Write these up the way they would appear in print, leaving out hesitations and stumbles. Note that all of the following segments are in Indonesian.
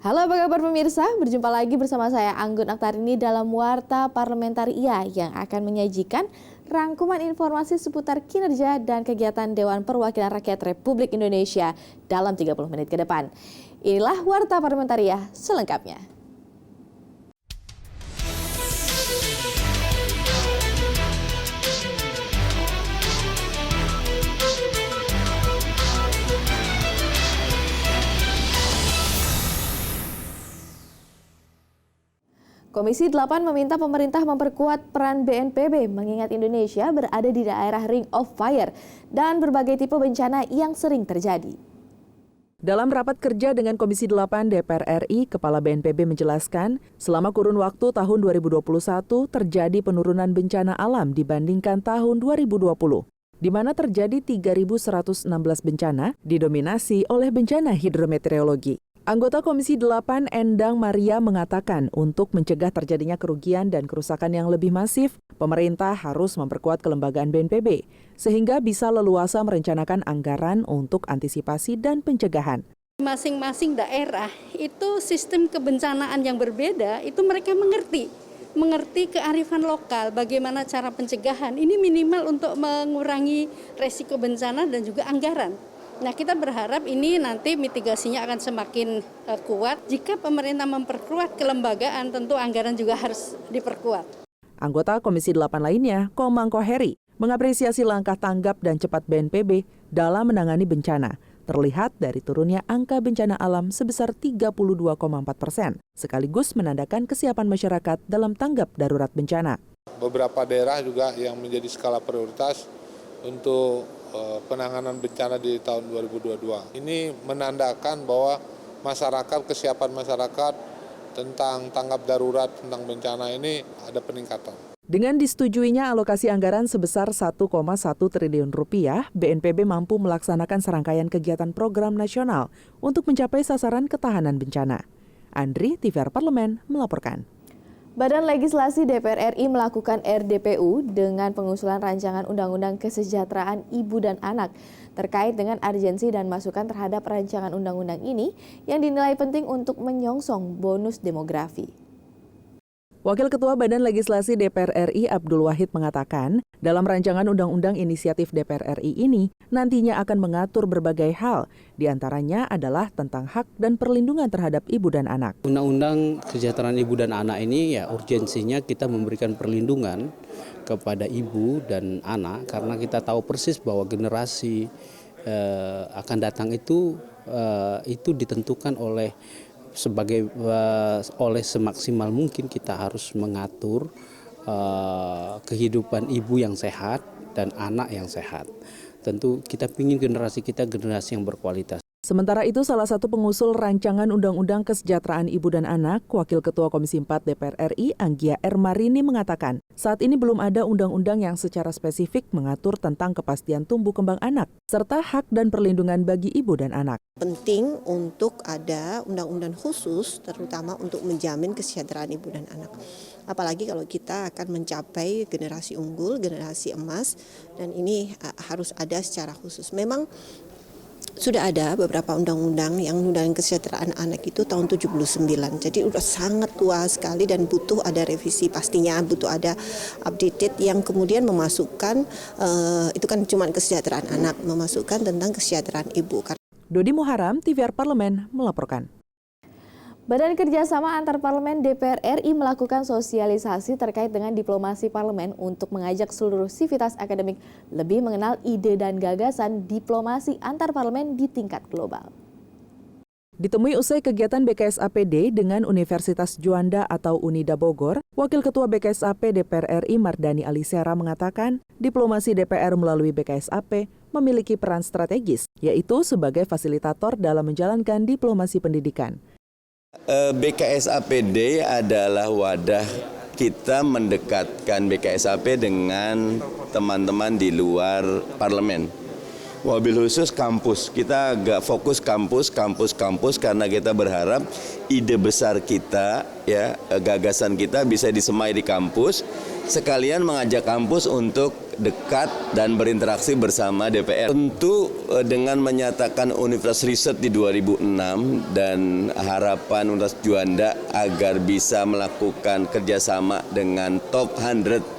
Halo, apa kabar pemirsa? Berjumpa lagi bersama saya Anggun Aktarini dalam Warta Parlamentaria yang akan menyajikan rangkuman informasi seputar kinerja dan kegiatan Dewan Perwakilan Rakyat Republik Indonesia dalam 30 menit ke depan. Inilah Warta Parlamentaria selengkapnya. Komisi 8 meminta pemerintah memperkuat peran BNPB mengingat Indonesia berada di daerah Ring of Fire dan berbagai tipe bencana yang sering terjadi. Dalam rapat kerja dengan Komisi 8 DPR RI, Kepala BNPB menjelaskan, selama kurun waktu tahun 2021 terjadi penurunan bencana alam dibandingkan tahun 2020, di mana terjadi 3.116 bencana didominasi oleh bencana hidrometeorologi. Anggota Komisi 8 Endang Maria mengatakan untuk mencegah terjadinya kerugian dan kerusakan yang lebih masif, pemerintah harus memperkuat kelembagaan BNPB sehingga bisa leluasa merencanakan anggaran untuk antisipasi dan pencegahan. Masing-masing daerah itu sistem kebencanaan yang berbeda, itu mereka mengerti kearifan lokal, bagaimana cara pencegahan. Ini minimal untuk mengurangi resiko bencana dan juga anggaran. Nah, kita berharap ini nanti mitigasinya akan semakin kuat. Jika pemerintah memperkuat kelembagaan, tentu anggaran juga harus diperkuat. Anggota Komisi 8 lainnya, Komang Koheri, mengapresiasi langkah tanggap dan cepat BNPB dalam menangani bencana. Terlihat dari turunnya angka bencana alam sebesar 32,4%, sekaligus menandakan kesiapan masyarakat dalam tanggap darurat bencana. Beberapa daerah juga yang menjadi skala prioritas untuk penanganan bencana di tahun 2022. Ini menandakan bahwa kesiapan masyarakat tentang tanggap darurat, tentang bencana ini ada peningkatan. Dengan disetujuinya alokasi anggaran sebesar 1,1 triliun rupiah, BNPB mampu melaksanakan serangkaian kegiatan program nasional untuk mencapai sasaran ketahanan bencana. Andri, TVR Parlemen, melaporkan. Badan Legislasi DPR RI melakukan RDPU dengan pengusulan rancangan Undang-Undang Kesejahteraan Ibu dan Anak terkait dengan urgensi dan masukan terhadap rancangan undang-undang ini yang dinilai penting untuk menyongsong bonus demografi. Wakil Ketua Badan Legislasi DPR RI Abdul Wahid mengatakan, dalam rancangan Undang-Undang Inisiatif DPR RI ini nantinya akan mengatur berbagai hal, diantaranya adalah tentang hak dan perlindungan terhadap ibu dan anak. Undang-Undang Kesejahteraan Ibu dan Anak ini ya urgensinya kita memberikan perlindungan kepada ibu dan anak karena kita tahu persis bahwa generasi akan datang itu ditentukan oleh semaksimal mungkin kita harus mengatur kehidupan ibu yang sehat dan anak yang sehat. Tentu kita ingin generasi kita generasi yang berkualitas. Sementara itu, salah satu pengusul rancangan Undang-Undang Kesejahteraan Ibu dan Anak, Wakil Ketua Komisi 4 DPR RI, Anggia Ermarini mengatakan, saat ini belum ada undang-undang yang secara spesifik mengatur tentang kepastian tumbuh kembang anak, serta hak dan perlindungan bagi ibu dan anak. Penting untuk ada undang-undang khusus, terutama untuk menjamin kesejahteraan ibu dan anak. Apalagi kalau kita akan mencapai generasi unggul, generasi emas, dan ini harus ada secara khusus. Memang sudah ada beberapa undang-undang yang undang kesejahteraan anak itu tahun 79. Jadi udah sangat tua sekali dan butuh ada revisi, pastinya butuh ada updated yang kemudian memasukkan itu kan cuma kesejahteraan anak, memasukkan tentang kesejahteraan ibu. Dodi Muharam, TVR Parlemen melaporkan. Badan Kerjasama Antar Parlemen DPR RI melakukan sosialisasi terkait dengan diplomasi parlemen untuk mengajak seluruh sivitas akademik lebih mengenal ide dan gagasan diplomasi antar parlemen di tingkat global. Ditemui usai kegiatan BKSAPD dengan Universitas Juanda atau Unida Bogor, Wakil Ketua BKSAP DPR RI Mardani Alisera mengatakan, diplomasi DPR melalui BKSAP memiliki peran strategis, yaitu sebagai fasilitator dalam menjalankan diplomasi pendidikan. BKSAPD adalah wadah kita mendekatkan BKSAP dengan teman-teman di luar parlemen. wabil khusus kampus. Kita agak fokus kampus karena kita berharap ide besar kita, ya, gagasan kita bisa disemai di kampus, sekalian mengajak kampus untuk dekat dan berinteraksi bersama DPR. Tentu dengan menyatakan Universitas Riset di 2006 dan harapan Universitas Juanda agar bisa melakukan kerjasama dengan top 100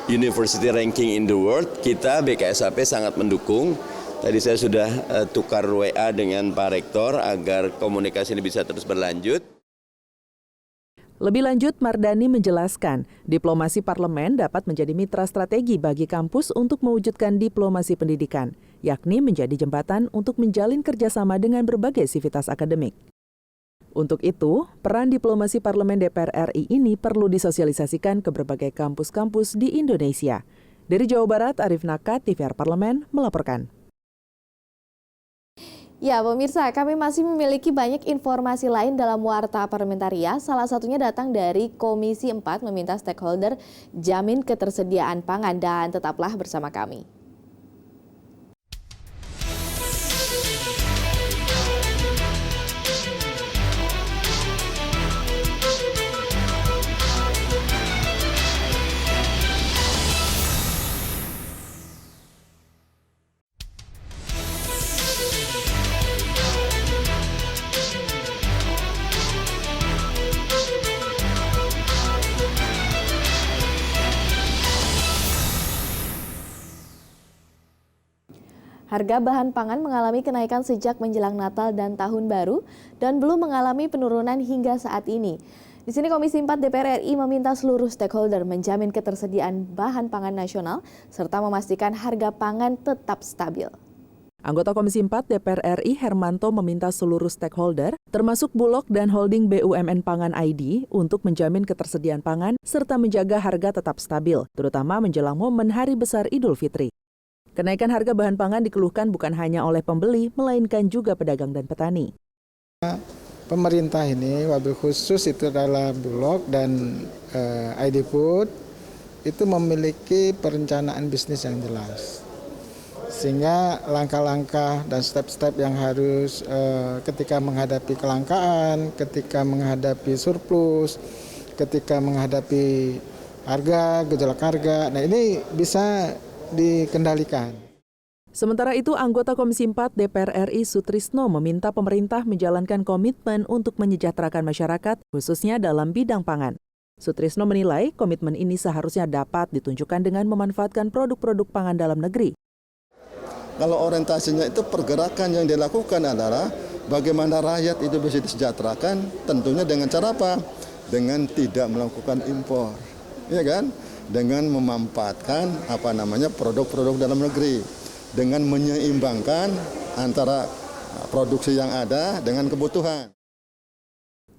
University Ranking in the World, kita BKSAP sangat mendukung. Tadi saya sudah tukar WA dengan Pak Rektor agar komunikasi ini bisa terus berlanjut. Lebih lanjut, Mardani menjelaskan, diplomasi parlemen dapat menjadi mitra strategi bagi kampus untuk mewujudkan diplomasi pendidikan, yakni menjadi jembatan untuk menjalin kerjasama dengan berbagai sivitas akademik. Untuk itu, peran diplomasi parlemen DPR RI ini perlu disosialisasikan ke berbagai kampus-kampus di Indonesia. Dari Jawa Barat, Arif Naka, TVR Parlemen, melaporkan. Ya, pemirsa, kami masih memiliki banyak informasi lain dalam Warta Parlementaria. Salah satunya datang dari Komisi 4 meminta stakeholder jamin ketersediaan pangan, dan tetaplah bersama kami. Harga bahan pangan mengalami kenaikan sejak menjelang Natal dan Tahun Baru dan belum mengalami penurunan hingga saat ini. Di sini Komisi 4 DPR RI meminta seluruh stakeholder menjamin ketersediaan bahan pangan nasional serta memastikan harga pangan tetap stabil. Anggota Komisi 4 DPR RI Hermanto meminta seluruh stakeholder, termasuk Bulog dan Holding BUMN Pangan ID, untuk menjamin ketersediaan pangan serta menjaga harga tetap stabil, terutama menjelang momen Hari Besar Idul Fitri. Kenaikan harga bahan pangan dikeluhkan bukan hanya oleh pembeli, melainkan juga pedagang dan petani. Pemerintah ini, wabil khusus itu adalah Bulog dan ID Food, itu memiliki perencanaan bisnis yang jelas. Sehingga langkah-langkah dan step-step yang harus ketika menghadapi kelangkaan, ketika menghadapi surplus, ketika menghadapi harga, gejolak harga, nah ini bisa dikendalikan. Sementara itu, anggota Komisi 4 DPR RI Sutrisno meminta pemerintah menjalankan komitmen untuk menyejahterakan masyarakat, khususnya dalam bidang pangan. Sutrisno menilai komitmen ini seharusnya dapat ditunjukkan dengan memanfaatkan produk-produk pangan dalam negeri. Kalau orientasinya itu pergerakan yang dilakukan adalah bagaimana rakyat itu bisa disejahterakan, tentunya dengan cara apa? Dengan tidak melakukan impor, ya kan? Dengan memanfaatkan produk-produk dalam negeri, dengan menyeimbangkan antara produksi yang ada dengan kebutuhan.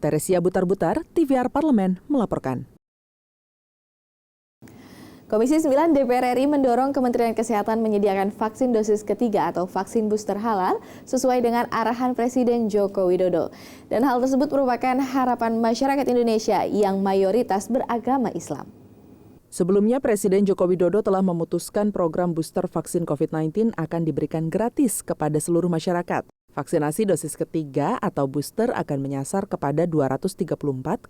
Teresia Butar-Butar, TVR Parlemen melaporkan. Komisi 9 DPR RI mendorong Kementerian Kesehatan menyediakan vaksin dosis ketiga atau vaksin booster halal sesuai dengan arahan Presiden Joko Widodo. Dan hal tersebut merupakan harapan masyarakat Indonesia yang mayoritas beragama Islam. Sebelumnya, Presiden Joko Widodo telah memutuskan program booster vaksin COVID-19 akan diberikan gratis kepada seluruh masyarakat. Vaksinasi dosis ketiga atau booster akan menyasar kepada 234,8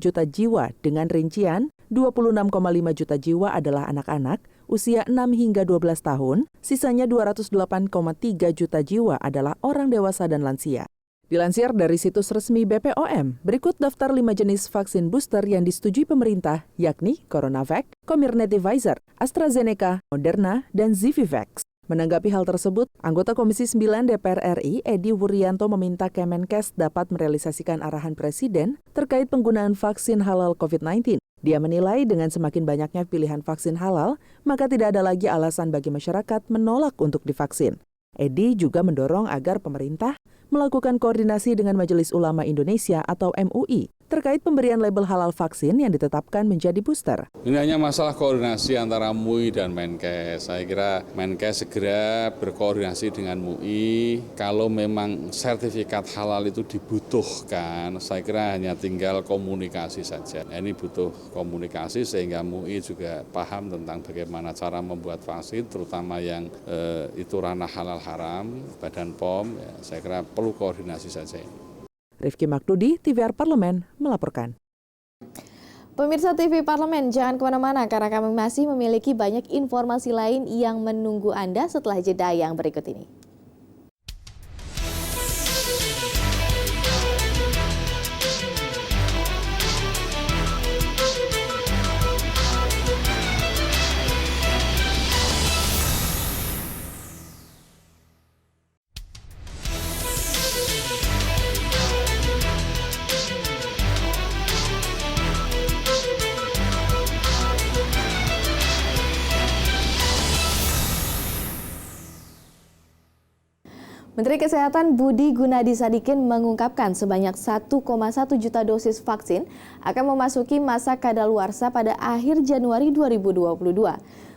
juta jiwa dengan rincian 26,5 juta jiwa adalah anak-anak usia 6 hingga 12 tahun, sisanya 208,3 juta jiwa adalah orang dewasa dan lansia. Dilansir dari situs resmi BPOM, berikut daftar 5 jenis vaksin booster yang disetujui pemerintah, yakni CoronaVac, Comirnaty Pfizer, AstraZeneca, Moderna, dan Zivivax. Menanggapi hal tersebut, anggota Komisi 9 DPR RI, Edi Wuryanto meminta Kemenkes dapat merealisasikan arahan Presiden terkait penggunaan vaksin halal COVID-19. Dia menilai dengan semakin banyaknya pilihan vaksin halal, maka tidak ada lagi alasan bagi masyarakat menolak untuk divaksin. Edi juga mendorong agar pemerintah melakukan koordinasi dengan Majelis Ulama Indonesia atau MUI terkait pemberian label halal vaksin yang ditetapkan menjadi booster. Ini hanya masalah koordinasi antara MUI dan Menkes. Saya kira Menkes segera berkoordinasi dengan MUI. Kalau memang sertifikat halal itu dibutuhkan, saya kira hanya tinggal komunikasi saja. Ini butuh komunikasi sehingga MUI juga paham tentang bagaimana cara membuat vaksin, terutama yang itu ranah halal haram, Badan POM. Ya, saya kira perlu koordinasi saja ini. Rifki Makdudi, TVR Parlemen, melaporkan. Pemirsa TV Parlemen, jangan kemana-mana karena kami masih memiliki banyak informasi lain yang menunggu Anda setelah jeda yang berikut ini. Menteri Kesehatan Budi Gunadi Sadikin mengungkapkan sebanyak 1,1 juta dosis vaksin akan memasuki masa kadaluarsa pada akhir Januari 2022.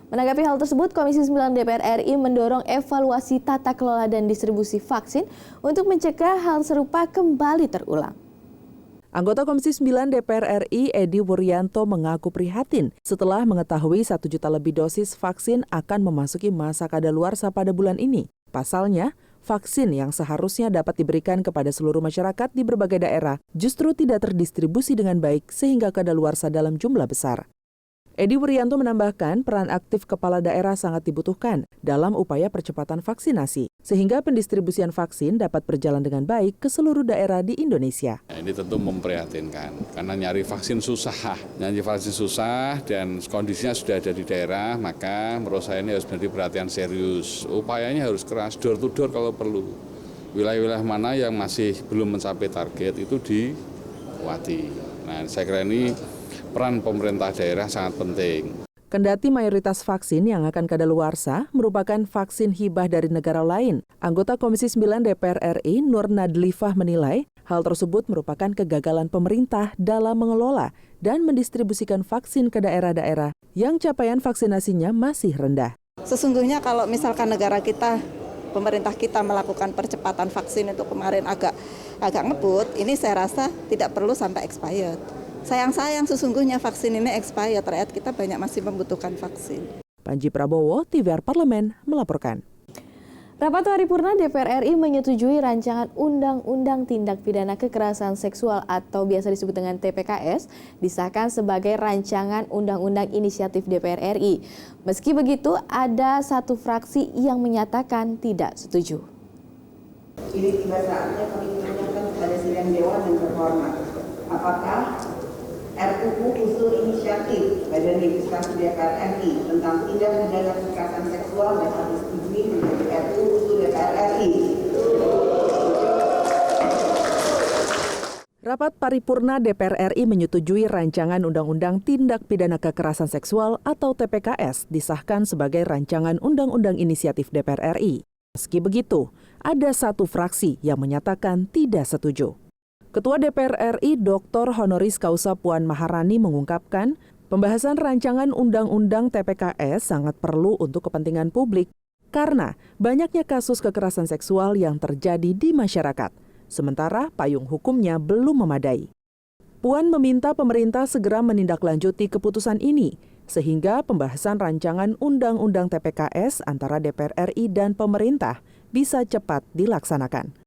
Menanggapi hal tersebut, Komisi 9 DPR RI mendorong evaluasi tata kelola dan distribusi vaksin untuk mencegah hal serupa kembali terulang. Anggota Komisi 9 DPR RI Edi Wuryanto mengaku prihatin setelah mengetahui 1 juta lebih dosis vaksin akan memasuki masa kadaluarsa pada bulan ini. Pasalnya, vaksin yang seharusnya dapat diberikan kepada seluruh masyarakat di berbagai daerah justru tidak terdistribusi dengan baik sehingga kadaluarsa dalam jumlah besar. Edi Wuryanto menambahkan peran aktif kepala daerah sangat dibutuhkan dalam upaya percepatan vaksinasi, sehingga pendistribusian vaksin dapat berjalan dengan baik ke seluruh daerah di Indonesia. Ini tentu memprihatinkan, karena nyari vaksin susah dan kondisinya sudah ada di daerah, maka menurut saya ini harus menjadi perhatian serius. Upayanya harus keras, door to door kalau perlu. Wilayah-wilayah mana yang masih belum mencapai target itu dilewati. Nah, saya kira ini peran pemerintah daerah sangat penting. Kendati mayoritas vaksin yang akan kadaluarsa merupakan vaksin hibah dari negara lain, anggota Komisi 9 DPR RI Nur Nadlifah menilai hal tersebut merupakan kegagalan pemerintah dalam mengelola dan mendistribusikan vaksin ke daerah-daerah yang capaian vaksinasinya masih rendah. Sesungguhnya kalau misalkan negara kita, pemerintah kita melakukan percepatan vaksin itu kemarin agak ngebut, ini saya rasa tidak perlu sampai expired. Sayang sesungguhnya vaksin ini expired, rakyat kita banyak masih membutuhkan vaksin. Panji Prabowo, TVR Parlemen, melaporkan. Rapat paripurna DPR RI menyetujui rancangan Undang-Undang Tindak Pidana Kekerasan Seksual atau biasa disebut dengan TPKS disahkan sebagai rancangan Undang-Undang Inisiatif DPR RI. Meski begitu, ada satu fraksi yang menyatakan tidak setuju. Ini tiba saatnya kami menanyakan kepada sidang Dewan yang terhormat, apakah RUU Usul Inisiatif Badan Legislasi DPR RI tentang tindak pidana kekerasan seksual dapat disetujui menjadi RUU Usul DPR RI. Rapat paripurna DPR RI menyetujui rancangan Undang-Undang Tindak Pidana Kekerasan Seksual atau TPKS disahkan sebagai rancangan Undang-Undang Inisiatif DPR RI. Meski begitu, ada satu fraksi yang menyatakan tidak setuju. Ketua DPR RI Dr. Honoris Causa Puan Maharani mengungkapkan pembahasan rancangan Undang-Undang TPKS sangat perlu untuk kepentingan publik karena banyaknya kasus kekerasan seksual yang terjadi di masyarakat, sementara payung hukumnya belum memadai. Puan meminta pemerintah segera menindaklanjuti keputusan ini sehingga pembahasan rancangan Undang-Undang TPKS antara DPR RI dan pemerintah bisa cepat dilaksanakan.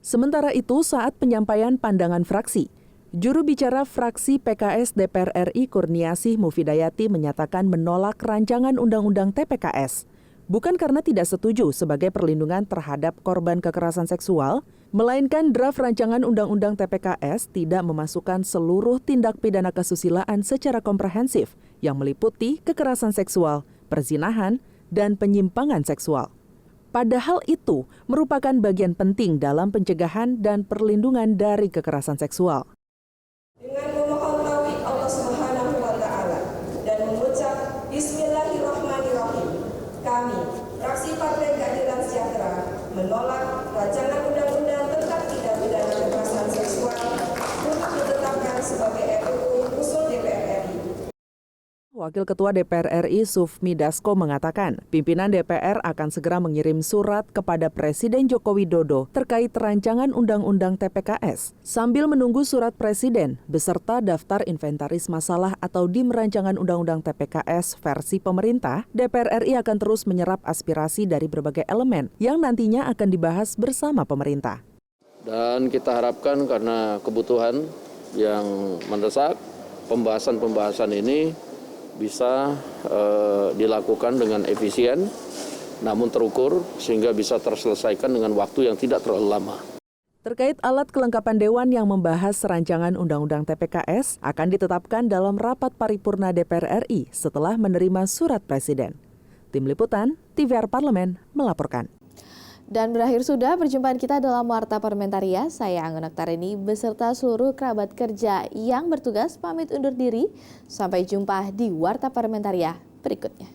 Sementara itu, saat penyampaian pandangan fraksi, juru bicara fraksi PKS DPR RI Kurniasih Mufidayati menyatakan menolak rancangan Undang-Undang TPKS, bukan karena tidak setuju sebagai perlindungan terhadap korban kekerasan seksual, melainkan draft rancangan Undang-Undang TPKS tidak memasukkan seluruh tindak pidana kesusilaan secara komprehensif yang meliputi kekerasan seksual, perzinahan, dan penyimpangan seksual. Padahal itu merupakan bagian penting dalam pencegahan dan perlindungan dari kekerasan seksual. Dengan memohon taufik Allah Subhanahu wa Ta'ala dan mengucap Bismillahirrahmanirrahim, kami, fraksi Partai Keadilan Sejahtera, menolak rancangan Undang-Undang tentang Tindak Pidana Kekerasan Seksual Wakil Ketua DPR RI Sufmi Dasko mengatakan, pimpinan DPR akan segera mengirim surat kepada Presiden Joko Widodo terkait rancangan Undang-Undang TPKS. Sambil menunggu surat Presiden beserta daftar inventaris masalah atau DIM rancangan Undang-Undang TPKS versi pemerintah, DPR RI akan terus menyerap aspirasi dari berbagai elemen yang nantinya akan dibahas bersama pemerintah. Dan kita harapkan karena kebutuhan yang mendesak, pembahasan ini bisa dilakukan dengan efisien, namun terukur sehingga bisa terselesaikan dengan waktu yang tidak terlalu lama. Terkait alat kelengkapan Dewan yang membahas rancangan Undang-Undang TPKS akan ditetapkan dalam rapat paripurna DPR RI setelah menerima surat Presiden. Tim Liputan, TVR Parlemen melaporkan. Dan berakhir sudah perjumpaan kita dalam Warta Parlamentaria. Saya Anggun Aktarini beserta seluruh kerabat kerja yang bertugas pamit undur diri. Sampai jumpa di Warta Parlamentaria berikutnya.